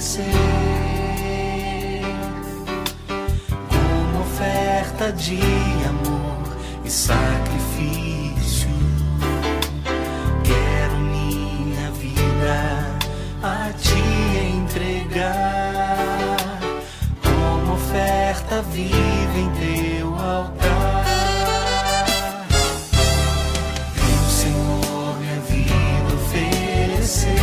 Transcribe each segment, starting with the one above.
oferecer como oferta de amor e sacrifício. Quero minha vida a te entregar como oferta viva em teu altar. Viu, Senhor, minha vida oferecer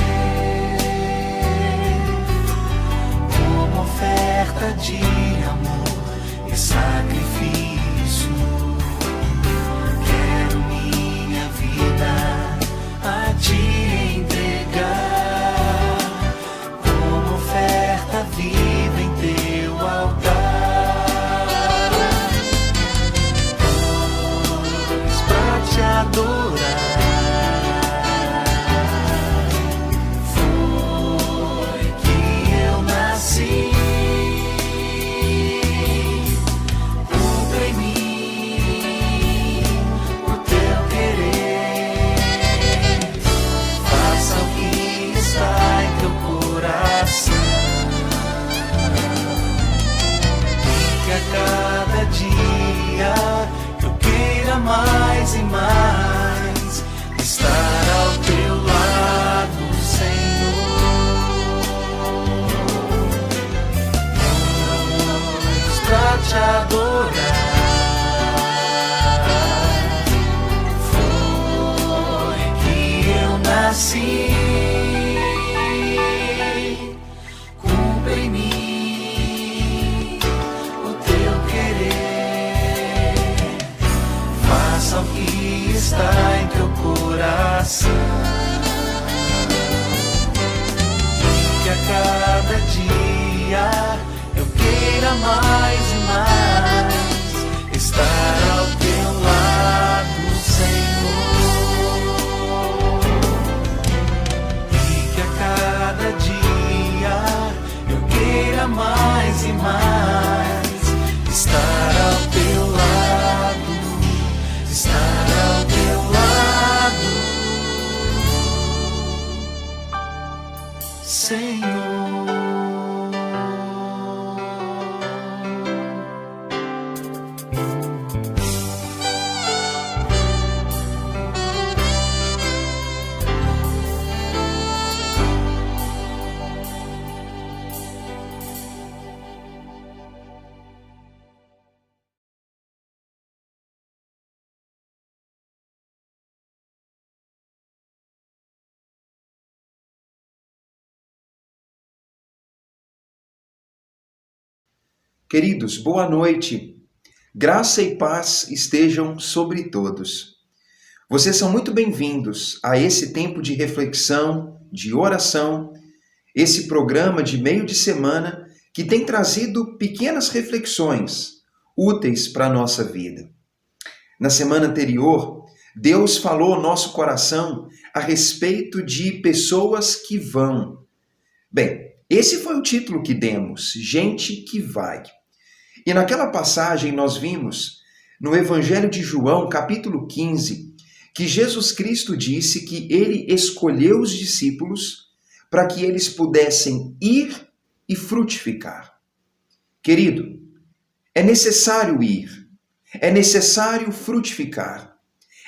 como oferta de amor e sacrifício. Quero minha vida a te entregar como oferta viva em teu altar. Pois pra te adorar foi que eu nasci. Cumpra em mim o teu querer, faça o que está em teu coração, e que a cada dia eu queira mais e mais estar ao teu lado, Senhor. Pois pra te adorar foi que eu nasci. Cumpra em mim o teu querer, faça o que está em teu coração, e que a cada dia eu queira mais e mais estar ao teu lado, Senhor. E que a cada dia eu queira mais e mais estar ao teu lado, estar ao teu lado, Senhor. Queridos, boa noite. Graça e paz estejam sobre todos. Vocês são muito bem-vindos a esse tempo de reflexão, de oração, esse programa de meio de semana que tem trazido pequenas reflexões úteis para a nossa vida. Na semana anterior, Deus falou ao nosso coração a respeito de pessoas que vão. Bem, esse foi o título que demos, Gente que Vai. E naquela passagem nós vimos, no Evangelho de João, capítulo 15, que Jesus Cristo disse que ele escolheu os discípulos para que eles pudessem ir e frutificar. Querido, é necessário ir, é necessário frutificar,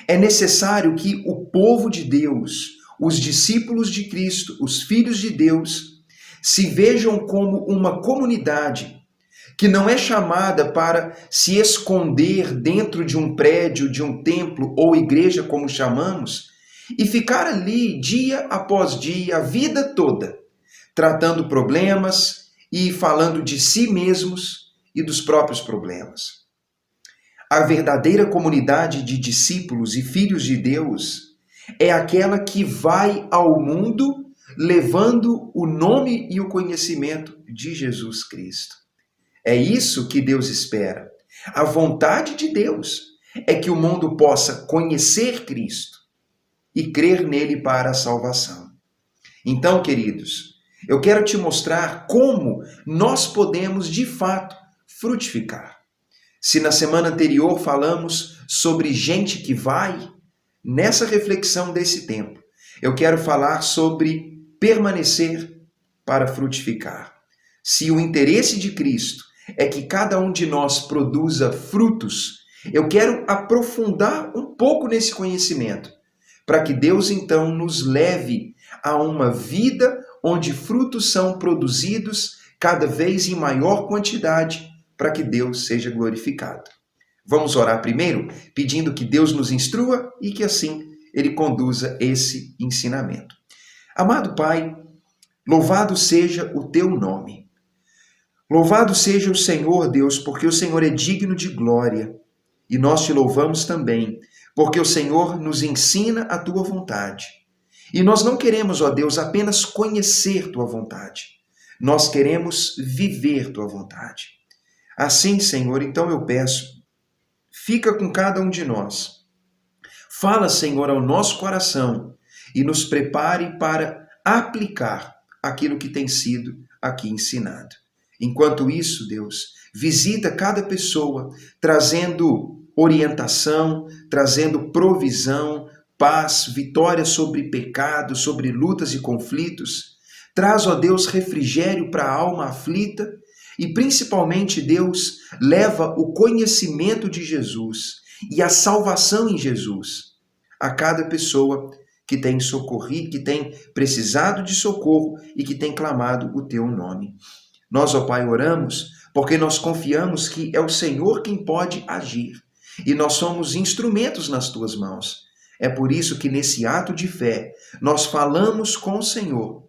é necessário que o povo de Deus, os discípulos de Cristo, os filhos de Deus, se vejam como uma comunidade que não é chamada para se esconder dentro de um prédio, de um templo ou igreja, como chamamos, e ficar ali dia após dia, a vida toda, tratando problemas e falando de si mesmos e dos próprios problemas. A verdadeira comunidade de discípulos e filhos de Deus é aquela que vai ao mundo levando o nome e o conhecimento de Jesus Cristo. É isso que Deus espera. A vontade de Deus é que o mundo possa conhecer Cristo e crer nele para a salvação. Então, queridos, eu quero te mostrar como nós podemos, de fato, frutificar. Se na semana anterior falamos sobre gente que vai, nessa reflexão desse tempo, eu quero falar sobre permanecer para frutificar. Se o interesse de Cristo é que cada um de nós produza frutos, eu quero aprofundar um pouco nesse conhecimento, para que Deus então nos leve a uma vida onde frutos são produzidos cada vez em maior quantidade, para que Deus seja glorificado. Vamos orar primeiro, pedindo que Deus nos instrua e que assim Ele conduza esse ensinamento. Amado Pai, louvado seja o Teu nome. Louvado seja o Senhor, Deus, porque o Senhor é digno de glória. E nós Te louvamos também, porque o Senhor nos ensina a Tua vontade. E nós não queremos, ó Deus, apenas conhecer Tua vontade. Nós queremos viver Tua vontade. Assim, Senhor, então eu peço, fica com cada um de nós. Fala, Senhor, ao nosso coração e nos prepare para aplicar aquilo que tem sido aqui ensinado. Enquanto isso, Deus, visita cada pessoa, trazendo orientação, trazendo provisão, paz, vitória sobre pecado, sobre lutas e conflitos. Traz, ó Deus, refrigério para a alma aflita e, principalmente, Deus, leva o conhecimento de Jesus e a salvação em Jesus a cada pessoa que tem socorrido, que tem precisado de socorro e que tem clamado o Teu nome. Nós, ó Pai, oramos porque nós confiamos que é o Senhor quem pode agir e nós somos instrumentos nas Tuas mãos. É por isso que nesse ato de fé nós falamos com o Senhor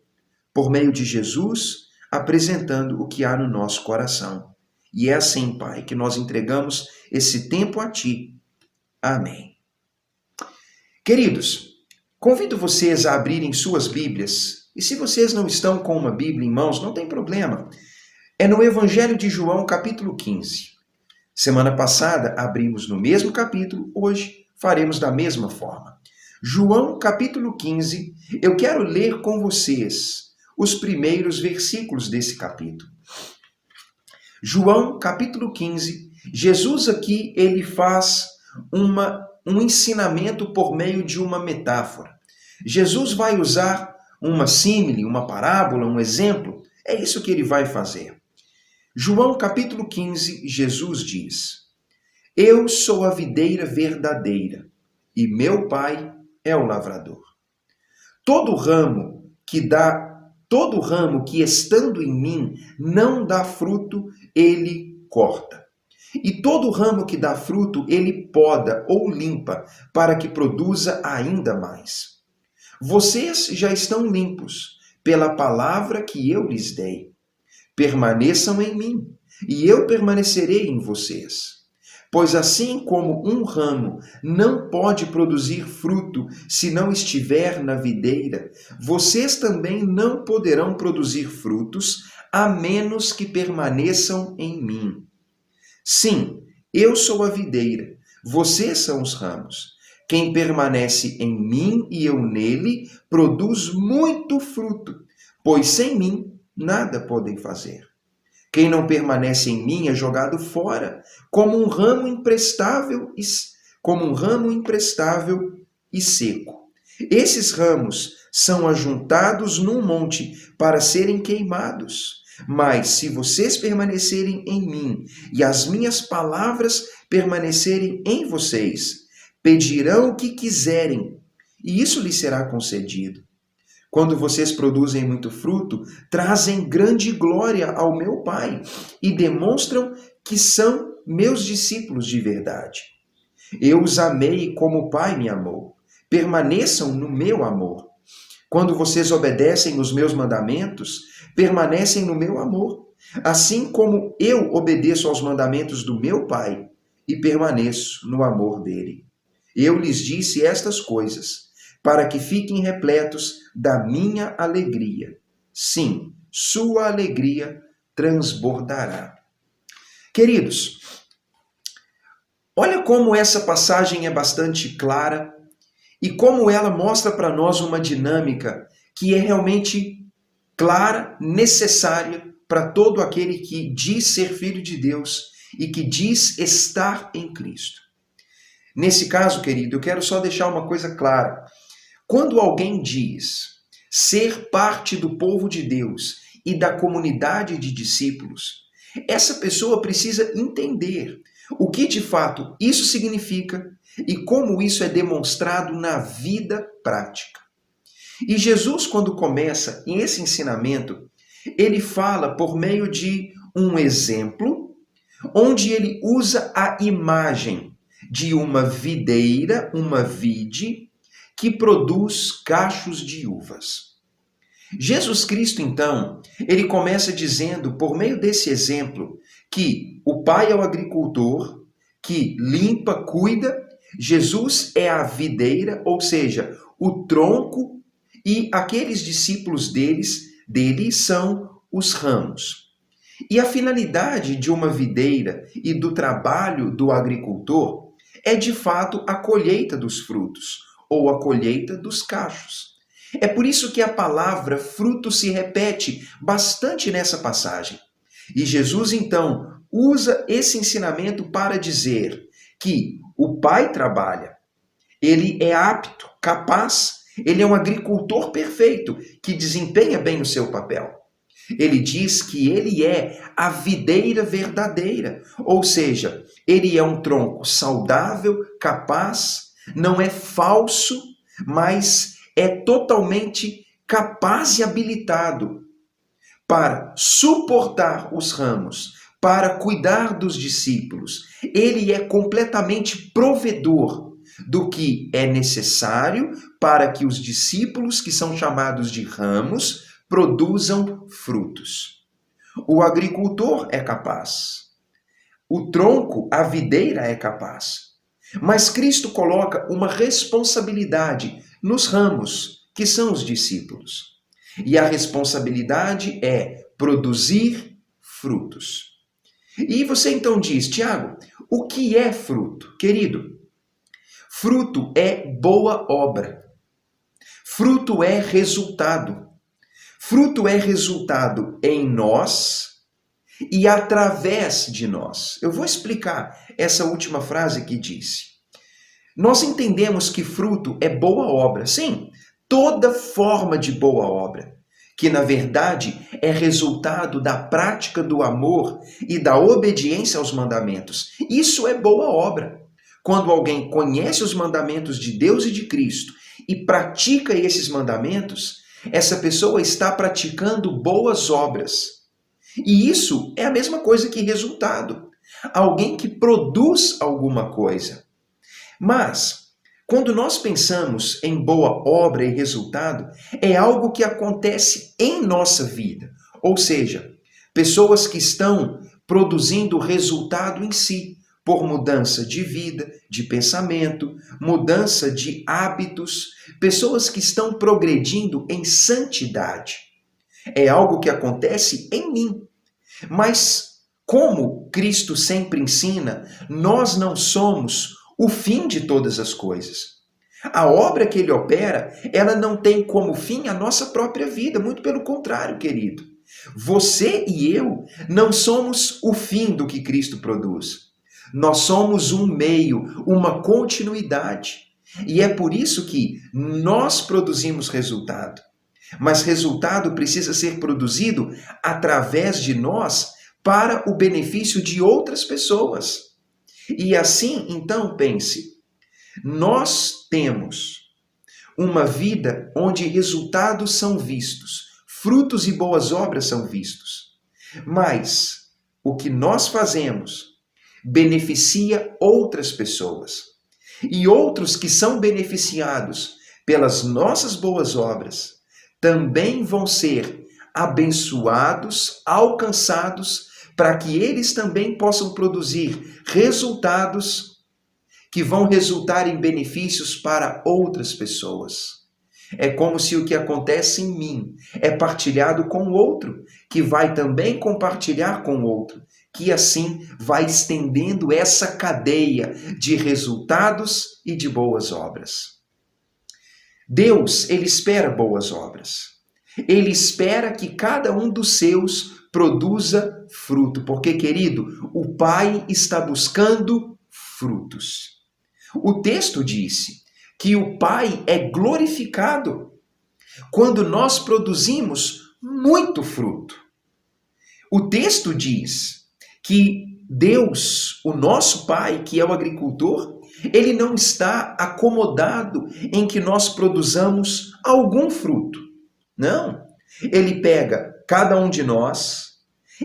por meio de Jesus, apresentando o que há no nosso coração. E é assim, Pai, que nós entregamos esse tempo a Ti. Amém. Queridos, convido vocês a abrirem suas Bíblias. E se vocês não estão com uma Bíblia em mãos, não tem problema. É no Evangelho de João, capítulo 15. Semana passada abrimos no mesmo capítulo, hoje faremos da mesma forma. João, capítulo 15, eu quero ler com vocês os primeiros versículos desse capítulo. João, capítulo 15, Jesus aqui, ele faz um ensinamento por meio de uma metáfora. Jesus vai usar uma símile, uma parábola, um exemplo. É isso que ele vai fazer. João, capítulo 15, Jesus diz: Eu sou a videira verdadeira e meu Pai é o lavrador. Todo ramo que estando em mim não dá fruto, ele corta. E todo ramo que dá fruto, ele poda ou limpa, para que produza ainda mais. Vocês já estão limpos pela palavra que eu lhes dei. Permaneçam em mim, e eu permanecerei em vocês. Pois assim como um ramo não pode produzir fruto se não estiver na videira, vocês também não poderão produzir frutos a menos que permaneçam em mim. Sim, eu sou a videira, vocês são os ramos. Quem permanece em mim e eu nele, produz muito fruto, pois sem mim nada podem fazer. Quem não permanece em mim é jogado fora, como um ramo imprestável e seco. Esses ramos são ajuntados num monte para serem queimados. Mas se vocês permanecerem em mim e as minhas palavras permanecerem em vocês, pedirão o que quiserem, e isso lhes será concedido. Quando vocês produzem muito fruto, trazem grande glória ao meu Pai e demonstram que são meus discípulos de verdade. Eu os amei como o Pai me amou. Permaneçam no meu amor. Quando vocês obedecem os meus mandamentos, permanecem no meu amor, assim como eu obedeço aos mandamentos do meu Pai e permaneço no amor dele. Eu lhes disse estas coisas, para que fiquem repletos da minha alegria. Sim, sua alegria transbordará. Queridos, olha como essa passagem é bastante clara e como ela mostra para nós uma dinâmica que é realmente clara, necessária para todo aquele que diz ser filho de Deus e que diz estar em Cristo. Nesse caso, querido, eu quero só deixar uma coisa clara. Quando alguém diz ser parte do povo de Deus e da comunidade de discípulos, essa pessoa precisa entender o que de fato isso significa e como isso é demonstrado na vida prática. E Jesus, quando começa esse ensinamento, ele fala por meio de um exemplo, onde ele usa a imagem de uma videira, uma vide, que produz cachos de uvas. Jesus Cristo, então, ele começa dizendo, por meio desse exemplo, que o Pai é o agricultor, que limpa, cuida, Jesus é a videira, ou seja, o tronco, e aqueles discípulos dele são os ramos. E a finalidade de uma videira e do trabalho do agricultor é, de fato, a colheita dos frutos, ou a colheita dos cachos. É por isso que a palavra fruto se repete bastante nessa passagem. E Jesus, então, usa esse ensinamento para dizer que o Pai trabalha, ele é apto, capaz, ele é um agricultor perfeito, que desempenha bem o seu papel. Ele diz que ele é a videira verdadeira, ou seja, ele é um tronco saudável, capaz, não é falso, mas é totalmente capaz e habilitado para suportar os ramos, para cuidar dos discípulos. Ele é completamente provedor do que é necessário para que os discípulos, que são chamados de ramos, produzam frutos. O agricultor é capaz. O tronco, a videira é capaz. Mas Cristo coloca uma responsabilidade nos ramos, que são os discípulos. E a responsabilidade é produzir frutos. E você então diz, Tiago, o que é fruto? Querido, fruto é boa obra. Fruto é resultado. Fruto é resultado em nós e através de nós. Eu vou explicar essa última frase que disse. Nós entendemos que fruto é boa obra. Sim, toda forma de boa obra, que na verdade é resultado da prática do amor e da obediência aos mandamentos. Isso é boa obra. Quando alguém conhece os mandamentos de Deus e de Cristo e pratica esses mandamentos, essa pessoa está praticando boas obras. E isso é a mesma coisa que resultado. Alguém que produz alguma coisa. Mas, quando nós pensamos em boa obra e resultado, é algo que acontece em nossa vida. Ou seja, pessoas que estão produzindo resultado em si, por mudança de vida, de pensamento, mudança de hábitos, pessoas que estão progredindo em santidade. É algo que acontece em mim. Mas, como Cristo sempre ensina, nós não somos o fim de todas as coisas. A obra que ele opera, ela não tem como fim a nossa própria vida, muito pelo contrário, querido. Você e eu não somos o fim do que Cristo produz. Nós somos um meio, uma continuidade. E é por isso que nós produzimos resultado. Mas resultado precisa ser produzido através de nós para o benefício de outras pessoas. E assim, então, pense, nós temos uma vida onde resultados são vistos, frutos e boas obras são vistos. Mas o que nós fazemos beneficia outras pessoas. E outros que são beneficiados pelas nossas boas obras também vão ser abençoados, alcançados, para que eles também possam produzir resultados que vão resultar em benefícios para outras pessoas. É como se o que acontece em mim é partilhado com o outro, que vai também compartilhar com o outro, que assim vai estendendo essa cadeia de resultados e de boas obras. Deus, ele espera boas obras. Ele espera que cada um dos seus produza fruto, porque, querido, o Pai está buscando frutos. O texto disse que o Pai é glorificado quando nós produzimos muito fruto. O texto diz que Deus, o nosso Pai, que é o agricultor, ele não está acomodado em que nós produzamos algum fruto. Não. Ele pega cada um de nós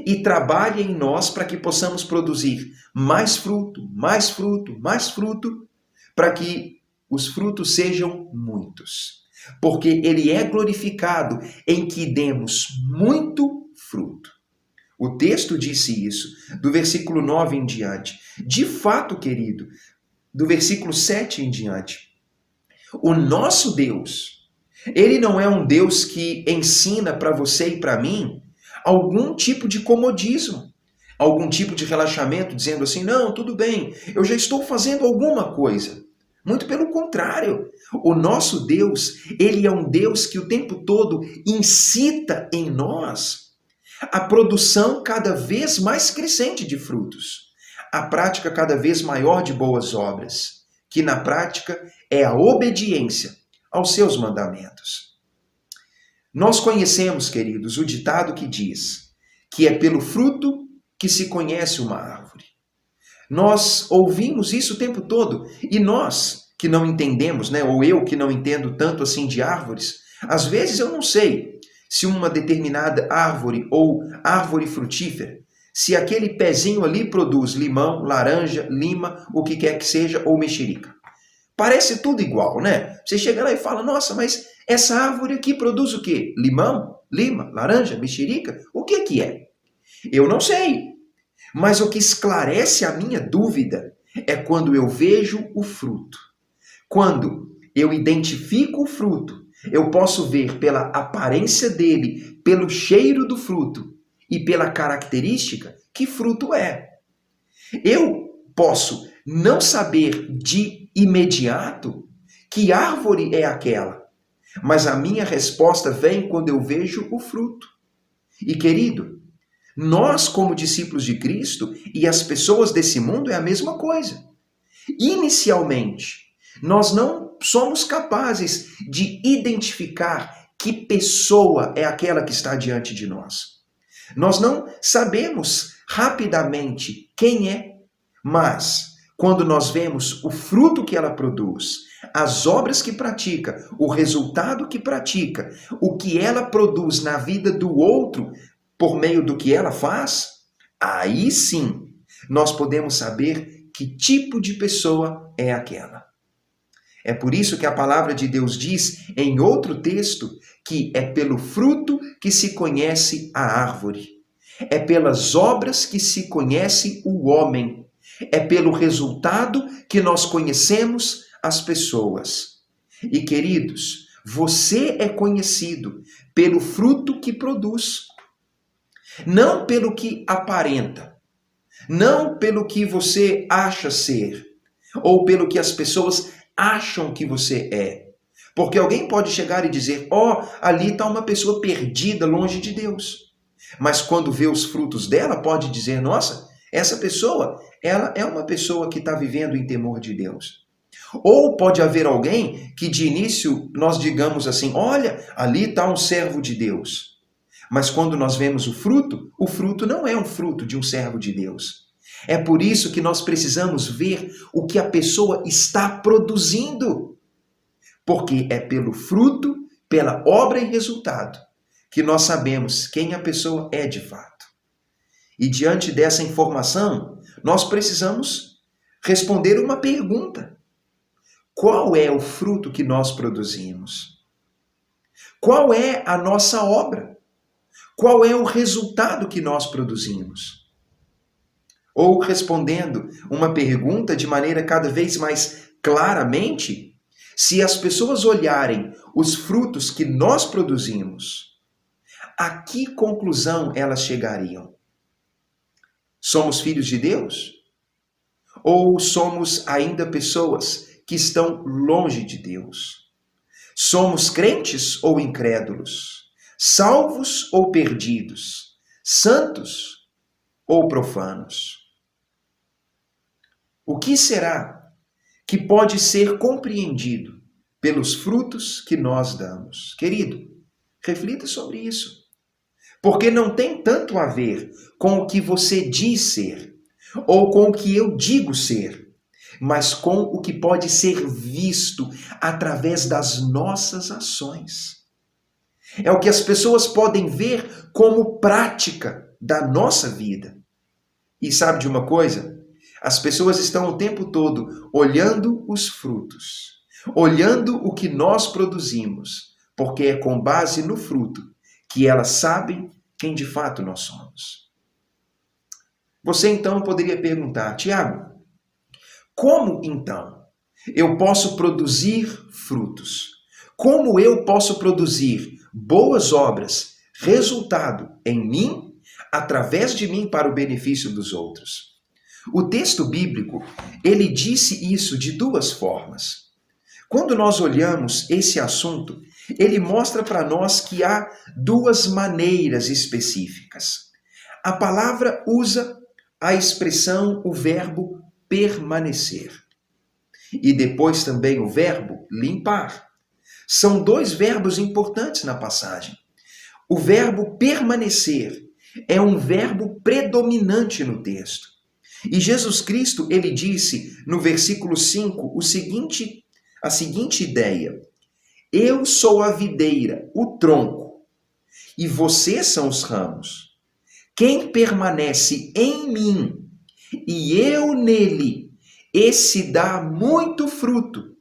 e trabalha em nós para que possamos produzir mais fruto, mais fruto, mais fruto, para que os frutos sejam muitos. Porque ele é glorificado em que demos muito fruto. O texto disse isso, do versículo 9 em diante. De fato, querido, do versículo 7 em diante, o nosso Deus, ele não é um Deus que ensina para você e para mim algum tipo de comodismo, algum tipo de relaxamento, dizendo assim, não, tudo bem, eu já estou fazendo alguma coisa. Muito pelo contrário, o nosso Deus, ele é um Deus que o tempo todo incita em nós a produção cada vez mais crescente de frutos, a prática cada vez maior de boas obras, que na prática é a obediência aos seus mandamentos. Nós conhecemos, queridos, o ditado que diz que é pelo fruto que se conhece uma árvore. Nós ouvimos isso o tempo todo e nós que não entendemos, né, ou eu que não entendo tanto assim de árvores, às vezes eu não sei se uma determinada árvore ou árvore frutífera, se aquele pezinho ali produz limão, laranja, lima, o que quer que seja, ou mexerica. Parece tudo igual, né? Você chega lá e fala, nossa, mas essa árvore aqui produz o quê? Limão, lima, laranja, mexerica? O que que é? Eu não sei. Mas o que esclarece a minha dúvida é quando eu vejo o fruto. Quando eu identifico o fruto, eu posso ver pela aparência dele, pelo cheiro do fruto e pela característica que fruto é. Eu posso não saber de imediato que árvore é aquela, mas a minha resposta vem quando eu vejo o fruto. E querido, nós como discípulos de Cristo e as pessoas desse mundo é a mesma coisa. Inicialmente, nós não somos capazes de identificar que pessoa é aquela que está diante de nós. Nós não sabemos rapidamente quem é, mas quando nós vemos o fruto que ela produz, as obras que pratica, o resultado que pratica, o que ela produz na vida do outro por meio do que ela faz, aí sim nós podemos saber que tipo de pessoa é aquela. É por isso que a palavra de Deus diz em outro texto que é pelo fruto que se conhece a árvore. É pelas obras que se conhece o homem. É pelo resultado que nós conhecemos as pessoas. E queridos, você é conhecido pelo fruto que produz. Não pelo que aparenta. Não pelo que você acha ser. Ou pelo que as pessoas acham que você é. Porque alguém pode chegar e dizer, ali está uma pessoa perdida longe de Deus. Mas quando vê os frutos dela, pode dizer, nossa, essa pessoa, ela é uma pessoa que está vivendo em temor de Deus. Ou pode haver alguém que de início nós digamos assim, olha, ali está um servo de Deus. Mas quando nós vemos o fruto não é um fruto de um servo de Deus. É por isso que nós precisamos ver o que a pessoa está produzindo. Porque é pelo fruto, pela obra e resultado, que nós sabemos quem a pessoa é de fato. E diante dessa informação, nós precisamos responder uma pergunta. Qual é o fruto que nós produzimos? Qual é a nossa obra? Qual é o resultado que nós produzimos? Ou respondendo uma pergunta de maneira cada vez mais claramente, se as pessoas olharem os frutos que nós produzimos, a que conclusão elas chegariam? Somos filhos de Deus? Ou somos ainda pessoas que estão longe de Deus? Somos crentes ou incrédulos? Salvos ou perdidos? Santos ou profanos? O que será que pode ser compreendido pelos frutos que nós damos? Querido, reflita sobre isso. Porque não tem tanto a ver com o que você diz ser, ou com o que eu digo ser, mas com o que pode ser visto através das nossas ações. É o que as pessoas podem ver como prática da nossa vida. E sabe de uma coisa? As pessoas estão o tempo todo olhando os frutos, olhando o que nós produzimos, porque é com base no fruto que elas sabem quem de fato nós somos. Você então poderia perguntar, Tiago, como então eu posso produzir frutos? Como eu posso produzir boas obras, resultado em mim, através de mim para o benefício dos outros? O texto bíblico, ele disse isso de duas formas. Quando nós olhamos esse assunto, ele mostra para nós que há duas maneiras específicas. A palavra usa a expressão, o verbo permanecer. E depois também o verbo limpar. São dois verbos importantes na passagem. O verbo permanecer é um verbo predominante no texto. E Jesus Cristo, ele disse no versículo 5 a seguinte ideia: eu sou a videira, o tronco, e vocês são os ramos. Quem permanece em mim e eu nele, esse dá muito fruto.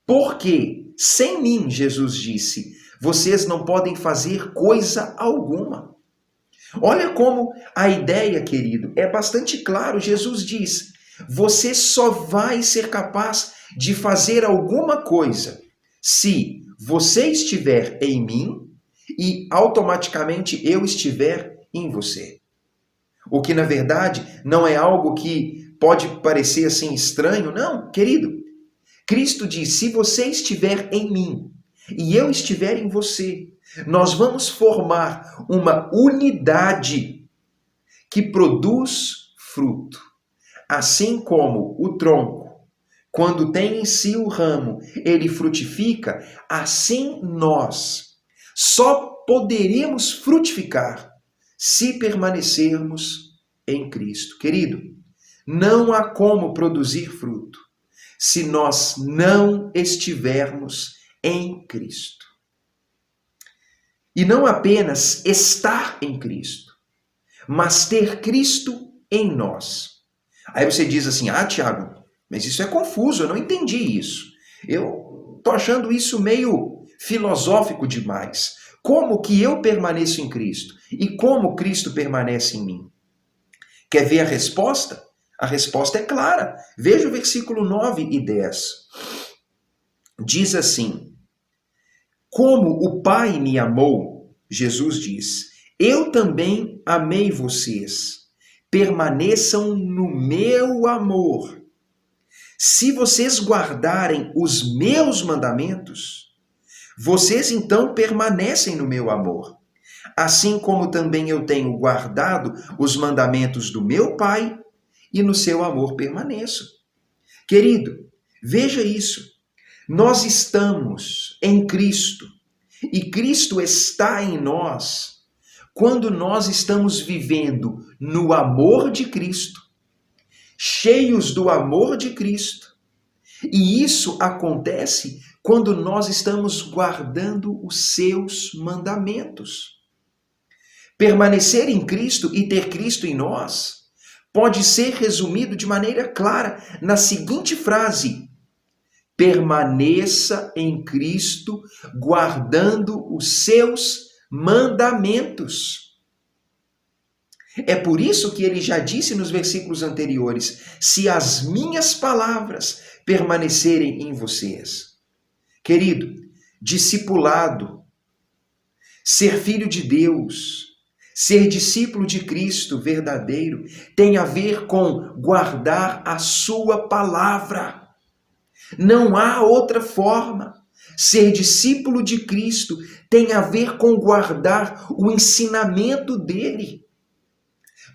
Porque sem mim, Jesus disse, vocês não podem fazer coisa alguma. Olha como a ideia, querido, é bastante claro. Jesus diz, você só vai ser capaz de fazer alguma coisa se você estiver em mim e automaticamente eu estiver em você. O que, na verdade, não é algo que pode parecer assim estranho. Não, querido. Cristo diz, se você estiver em mim e eu estiver em você, nós vamos formar uma unidade que produz fruto. Assim como o tronco, quando tem em si o ramo, ele frutifica, assim nós só poderemos frutificar se permanecermos em Cristo. Querido, não há como produzir fruto se nós não estivermos em Cristo. E não apenas estar em Cristo, mas ter Cristo em nós. Aí você diz assim, Tiago, mas isso é confuso, eu não entendi isso. Eu estou achando isso meio filosófico demais. Como que eu permaneço em Cristo? E como Cristo permanece em mim? Quer ver a resposta? A resposta é clara. Veja o versículo 9 e 10. Diz assim, como o Pai me amou, Jesus diz, eu também amei vocês. Permaneçam no meu amor. Se vocês guardarem os meus mandamentos, vocês então permanecem no meu amor. Assim como também eu tenho guardado os mandamentos do meu Pai e no seu amor permaneço. Querido, veja isso. Nós estamos em Cristo e Cristo está em nós quando nós estamos vivendo no amor de Cristo, cheios do amor de Cristo. E isso acontece quando nós estamos guardando os seus mandamentos. Permanecer em Cristo e ter Cristo em nós pode ser resumido de maneira clara na seguinte frase: permaneça em Cristo, guardando os seus mandamentos. É por isso que ele já disse nos versículos anteriores: se as minhas palavras permanecerem em vocês. Querido, discipulado, ser filho de Deus, ser discípulo de Cristo verdadeiro, tem a ver com guardar a sua palavra. Não há outra forma. Ser discípulo de Cristo tem a ver com guardar o ensinamento dele.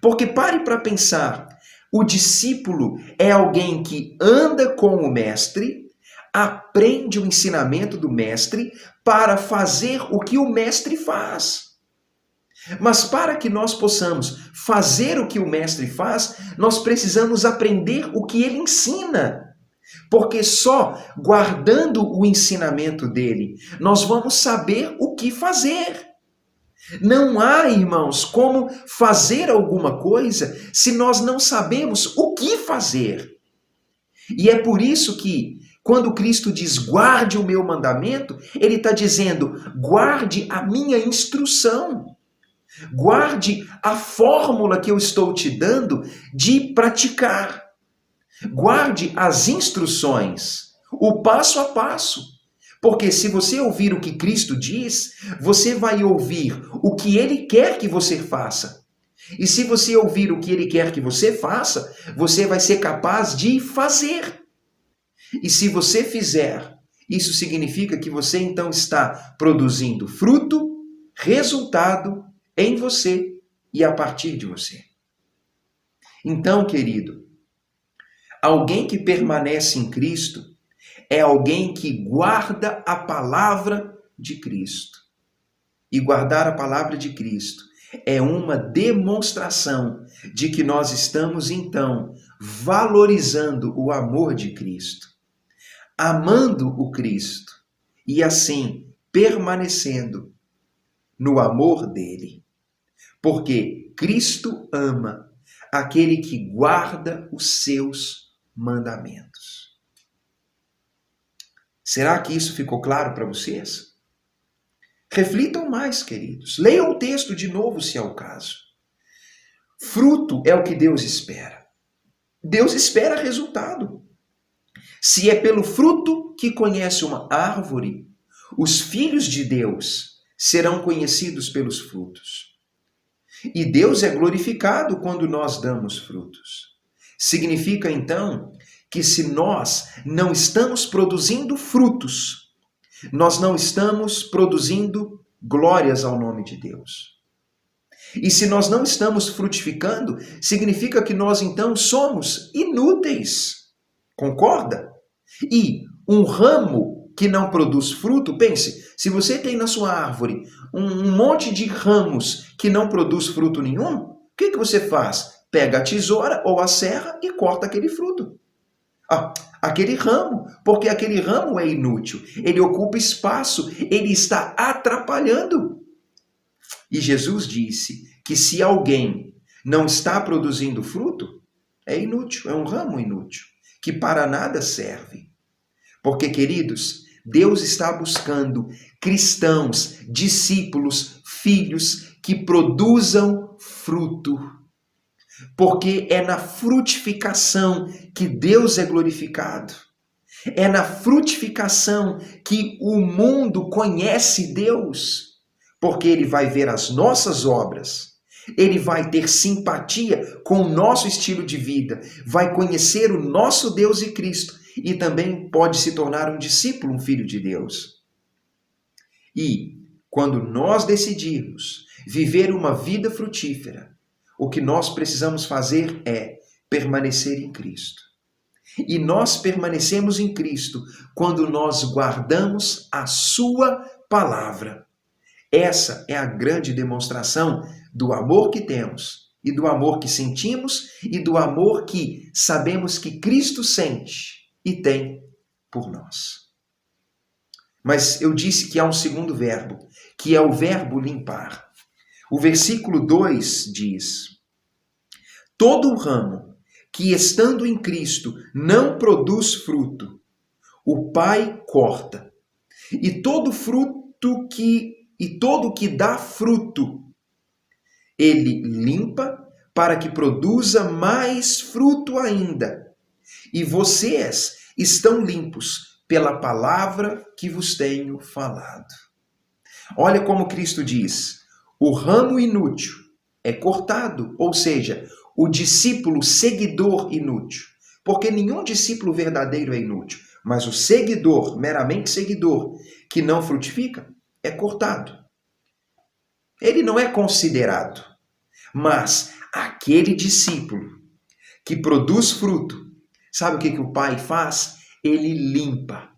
Porque pare para pensar, o discípulo é alguém que anda com o mestre, aprende o ensinamento do mestre para fazer o que o mestre faz. Mas para que nós possamos fazer o que o Mestre faz, nós precisamos aprender o que ele ensina. Porque só guardando o ensinamento dele, nós vamos saber o que fazer. Não há, irmãos, como fazer alguma coisa se nós não sabemos o que fazer. E é por isso que, quando Cristo diz guarde o meu mandamento, ele está dizendo guarde a minha instrução. Guarde a fórmula que eu estou te dando de praticar. Guarde as instruções, o passo a passo. Porque se você ouvir o que Cristo diz, você vai ouvir o que ele quer que você faça. E se você ouvir o que ele quer que você faça, você vai ser capaz de fazer. E se você fizer, isso significa que você então está produzindo fruto, resultado em você e a partir de você. Então, querido, alguém que permanece em Cristo é alguém que guarda a palavra de Cristo. E guardar a palavra de Cristo é uma demonstração de que nós estamos, então, valorizando o amor de Cristo, amando o Cristo e, assim, permanecendo no amor dele. Porque Cristo ama aquele que guarda os seus mandamentos. Será que isso ficou claro para vocês? Reflitam mais, queridos. Leiam o texto de novo, se é o caso. Fruto é o que Deus espera. Deus espera resultado. Se é pelo fruto que conhece uma árvore, os filhos de Deus serão conhecidos pelos frutos. E Deus é glorificado quando nós damos frutos. Significa, então, que se nós não estamos produzindo frutos, nós não estamos produzindo glórias ao nome de Deus. E se nós não estamos frutificando, significa que nós então somos inúteis. Concorda? E um ramo que não produz fruto, pense, se você tem na sua árvore um monte de ramos que não produz fruto nenhum, o que você faz? Pega a tesoura ou a serra e corta aquele fruto. Aquele ramo, porque aquele ramo é inútil, ele ocupa espaço, ele está atrapalhando. E Jesus disse que se alguém não está produzindo fruto, é inútil, é um ramo inútil, que para nada serve. Porque, queridos, Deus está buscando cristãos, discípulos, filhos que produzam fruto. Porque é na frutificação que Deus é glorificado. É na frutificação que o mundo conhece Deus. Porque ele vai ver as nossas obras. Ele vai ter simpatia com o nosso estilo de vida. Vai conhecer o nosso Deus e Cristo. E também pode se tornar um discípulo, um filho de Deus. E quando nós decidirmos viver uma vida frutífera, o que nós precisamos fazer é permanecer em Cristo. E nós permanecemos em Cristo quando nós guardamos a sua palavra. Essa é a grande demonstração do amor que temos, e do amor que sentimos, e do amor que sabemos que Cristo sente e tem por nós. Mas eu disse que há um segundo verbo, que é o verbo limpar. O versículo 2 diz: todo ramo que estando em Cristo não produz fruto, o Pai corta. E todo que dá fruto, ele limpa para que produza mais fruto ainda. E vocês estão limpos pela palavra que vos tenho falado. Olha como Cristo diz: o ramo inútil é cortado, ou seja, o discípulo seguidor inútil. Porque nenhum discípulo verdadeiro é inútil, mas o seguidor, meramente seguidor, que não frutifica, é cortado. Ele não é considerado. Mas aquele discípulo que produz fruto, sabe o que o Pai faz? Ele limpa.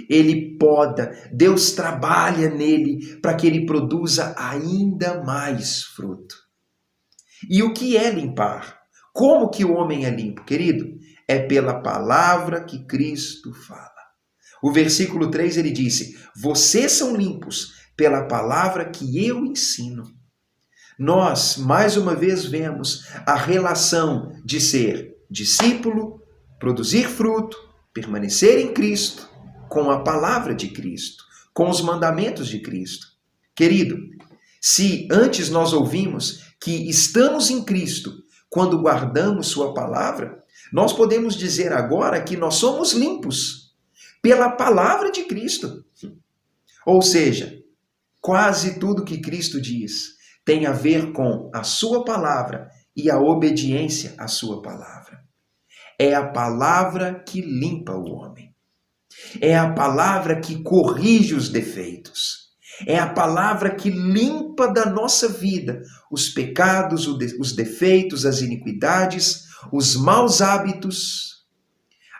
Ele poda, Deus trabalha nele para que ele produza ainda mais fruto. E o que é limpar? Como que o homem é limpo, querido? É pela palavra que Cristo fala. O versículo 3 ele disse: vocês são limpos pela palavra que eu ensino. Nós, mais uma vez, vemos a relação de ser discípulo, produzir fruto, permanecer em Cristo, com a palavra de Cristo, com os mandamentos de Cristo. Querido, se antes nós ouvimos que estamos em Cristo quando guardamos sua palavra, nós podemos dizer agora que nós somos limpos pela palavra de Cristo. Ou seja, quase tudo que Cristo diz tem a ver com a sua palavra e a obediência à sua palavra. É a palavra que limpa o homem. É a palavra que corrige os defeitos. É a palavra que limpa da nossa vida os pecados, os defeitos, as iniquidades, os maus hábitos,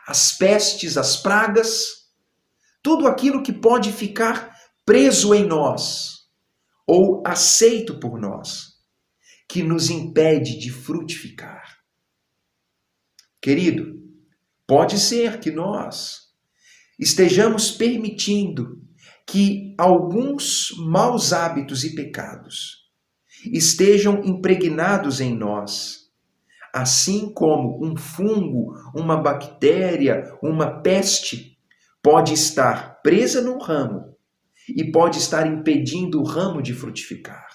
as pestes, as pragas, tudo aquilo que pode ficar preso em nós ou aceito por nós, que nos impede de frutificar. Querido, pode ser que nós estejamos permitindo que alguns maus hábitos e pecados estejam impregnados em nós, assim como um fungo, uma bactéria, uma peste pode estar presa no ramo e pode estar impedindo o ramo de frutificar.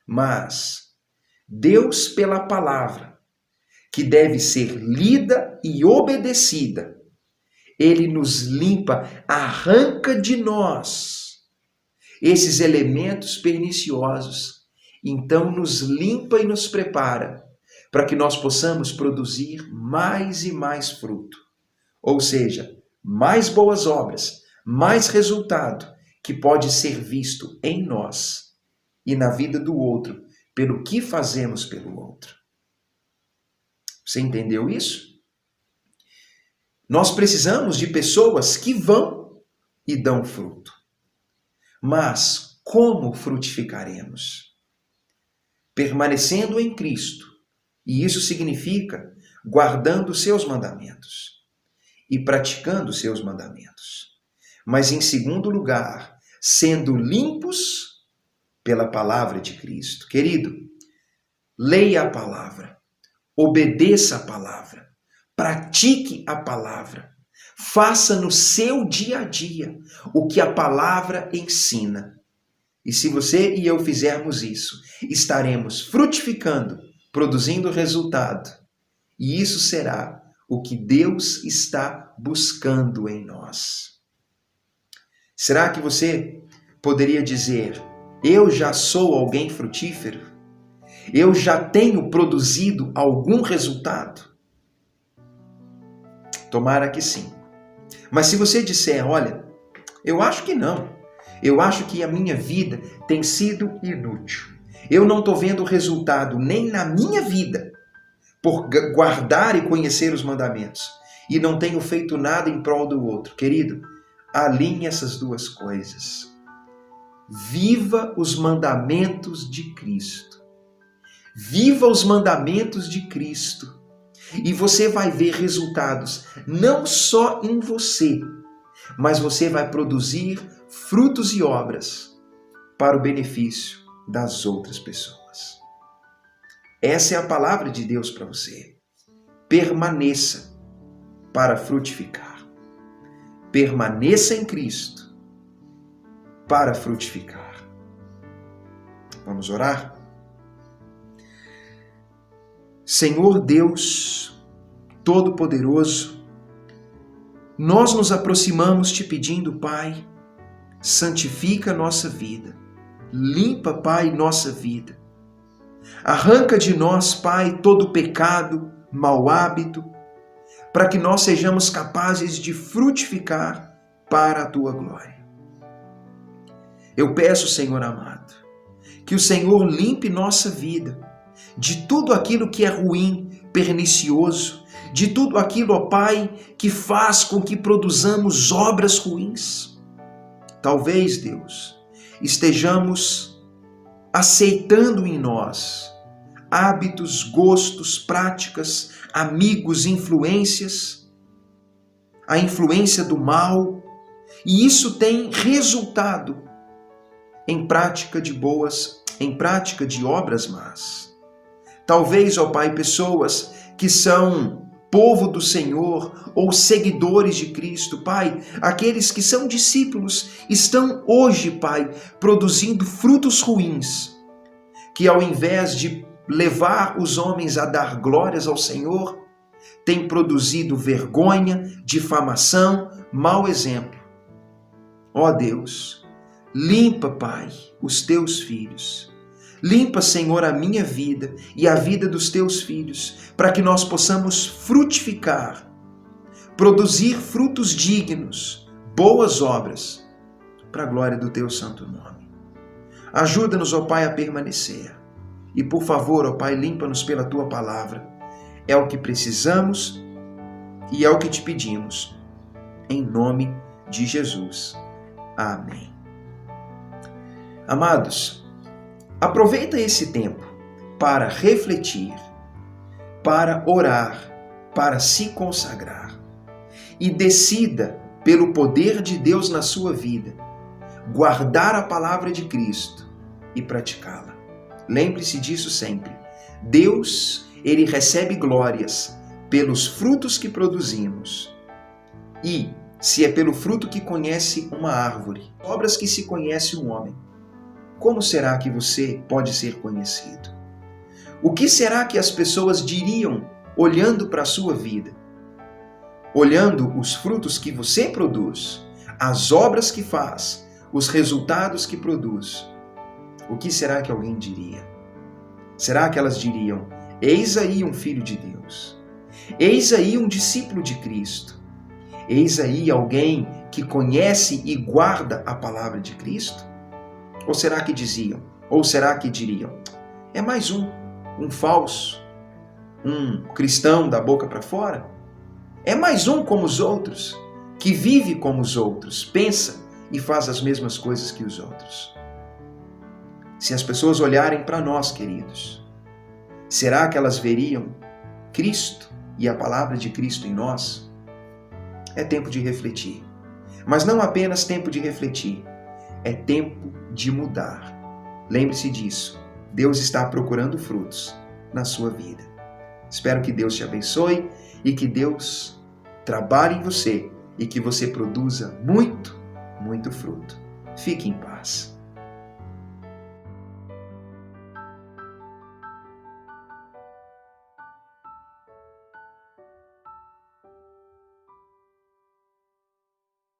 Mas Deus, pela palavra, que deve ser lida e obedecida, Ele nos limpa, arranca de nós esses elementos perniciosos, então nos limpa e nos prepara para que nós possamos produzir mais e mais fruto. Ou seja, mais boas obras, mais resultado que pode ser visto em nós e na vida do outro, pelo que fazemos pelo outro. Você entendeu isso? Nós precisamos de pessoas que vão e dão fruto. Mas como frutificaremos? Permanecendo em Cristo. E isso significa guardando os seus mandamentos e praticando os seus mandamentos. Mas em segundo lugar, sendo limpos pela palavra de Cristo. Querido, leia a palavra, obedeça a palavra, pratique a palavra, faça no seu dia a dia o que a palavra ensina. E se você e eu fizermos isso, estaremos frutificando, produzindo resultado. E isso será o que Deus está buscando em nós. Será que você poderia dizer: eu já sou alguém frutífero? Eu já tenho produzido algum resultado? Tomara que sim. Mas se você disser: olha, eu acho que não. Eu acho que a minha vida tem sido inútil. Eu não estou vendo resultado nem na minha vida por guardar e conhecer os mandamentos. E não tenho feito nada em prol do outro. Querido, alinhe essas duas coisas. Viva os mandamentos de Cristo. Viva os mandamentos de Cristo. E você vai ver resultados não só em você, mas você vai produzir frutos e obras para o benefício das outras pessoas. Essa é a palavra de Deus para você. Permaneça para frutificar. Permaneça em Cristo para frutificar. Vamos orar? Senhor Deus Todo-Poderoso, nós nos aproximamos te pedindo, Pai, santifica a nossa vida. Limpa, Pai, nossa vida. Arranca de nós, Pai, todo pecado, mau hábito, para que nós sejamos capazes de frutificar para a Tua glória. Eu peço, Senhor amado, que o Senhor limpe nossa vida de tudo aquilo que é ruim, pernicioso, de tudo aquilo, ó Pai, que faz com que produzamos obras ruins. Talvez, Deus, estejamos aceitando em nós hábitos, gostos, práticas, amigos, influências, a influência do mal, e isso tem resultado em prática de obras más. Talvez, ó Pai, pessoas que são povo do Senhor ou seguidores de Cristo, Pai, aqueles que são discípulos, estão hoje, Pai, produzindo frutos ruins, que ao invés de levar os homens a dar glórias ao Senhor, tem produzido vergonha, difamação, mau exemplo. Ó Deus, limpa, Pai, os teus filhos. Limpa, Senhor, a minha vida e a vida dos teus filhos, para que nós possamos frutificar, produzir frutos dignos, boas obras, para a glória do teu santo nome. Ajuda-nos, ó Pai, a permanecer. E por favor, ó Pai, limpa-nos pela tua palavra. É o que precisamos e é o que te pedimos. Em nome de Jesus. Amém. Amados, aproveita esse tempo para refletir, para orar, para se consagrar. E decida, pelo poder de Deus na sua vida, guardar a palavra de Cristo e praticá-la. Lembre-se disso sempre. Deus, Ele recebe glórias pelos frutos que produzimos. E, se é pelo fruto que conhece uma árvore, obras que se conhece um homem, como será que você pode ser conhecido? O que será que as pessoas diriam olhando para a sua vida? Olhando os frutos que você produz, as obras que faz, os resultados que produz. O que será que alguém diria? Será que elas diriam: eis aí um filho de Deus, eis aí um discípulo de Cristo, eis aí alguém que conhece e guarda a palavra de Cristo? Ou será que diziam? Ou será que diriam: é mais um falso, um cristão da boca para fora? É mais um como os outros, que vive como os outros, pensa e faz as mesmas coisas que os outros. Se as pessoas olharem para nós, queridos, será que elas veriam Cristo e a palavra de Cristo em nós? É tempo de refletir. Mas não apenas tempo de refletir, é tempo de mudar. Lembre-se disso. Deus está procurando frutos na sua vida. Espero que Deus te abençoe e que Deus trabalhe em você e que você produza muito, muito fruto. Fique em paz.